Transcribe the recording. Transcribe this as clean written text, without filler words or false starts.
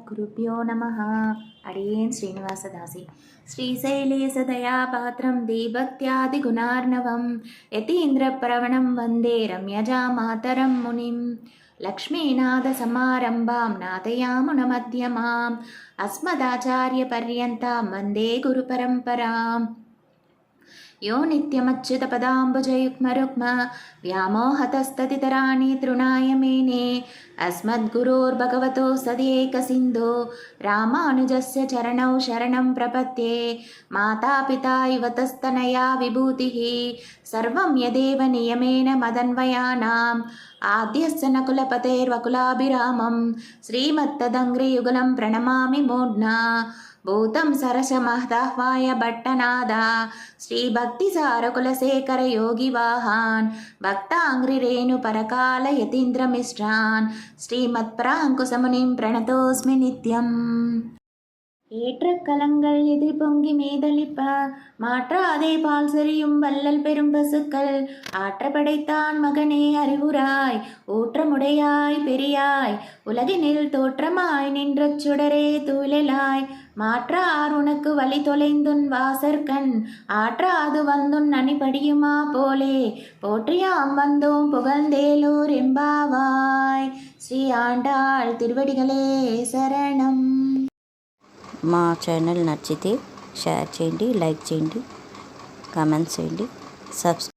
अस्मद्गुरुभ्यो नमः. अडियेन् श्रीनिवासदासी. श्रीशैलेशदयापात्रं दीभक्त्यादिगुणार्णवं यतीन्द्रप्रवणं वन्दे रम्यजामातरं मुनिं. लक्ष्मीनाथसमारम्भां नाथयामुनमध्यमाम् अस्मदाचार्यपर्यन्तां वन्दे गुरुपरम्पराम्. यो नित्यमच्युतपदाम्बुजयुग्मरुक्म व्यामोहतस्ततितराणि तृणाय मेने अस्मद्गुरोर्भगवतो सदेकसिन्धो रामानुजस्य चरणौ शरणं प्रपद्ये. मातापिता युवतस्तनया विभूतिः सर्वं यदेव नियमेन मदन्वयानाम् आद्यस्य न कुलपतेर्वकुलाभिरामं श्रीमत्तदङ्घ्रियुगलं प्रणमामि मूढ्ना. भूतं सरसमहदाह्वाय भट्टनादा श्रीभक्तिसारकुलशेखर योगिवाहान् भक्ताङ्घ्रिरेणुपरकाल यतीन्द्रमिश्रान् श्रीमत्पराङ्कुशमुनिं प्रणतोऽस्मि नित्यम्. ஏற்ற கலங்கள் எதிர் பொங்கி மேதளிப்ப மாற்றாதே பால் செறியும் வள்ளல் பெரும் பசுக்கள் ஆற்ற படைத்தான் மகனே அறிவுராய் ஊற்றமுடையாய் பெரியாய் உலகினில் தோற்றமாய் நின்ற சுடரே தூயலாய் மாற்றார் உனக்கு வழி தொலைந்துன் வாசற்கண் ஆற்றாது வந்துன் அணிபடியுமா போலே போற்றியாம் வந்தோம் புகழ்ந்தேலூர் எம்பாவாய். ஸ்ரீ ஆண்டாள் திருவடிகளே శరణం. మా ఛానల్ నచ్చితే షేర్ చేయండి, లైక్ చేయండి, కామెంట్స్ చేయండి, సబ్స్క్రైబ్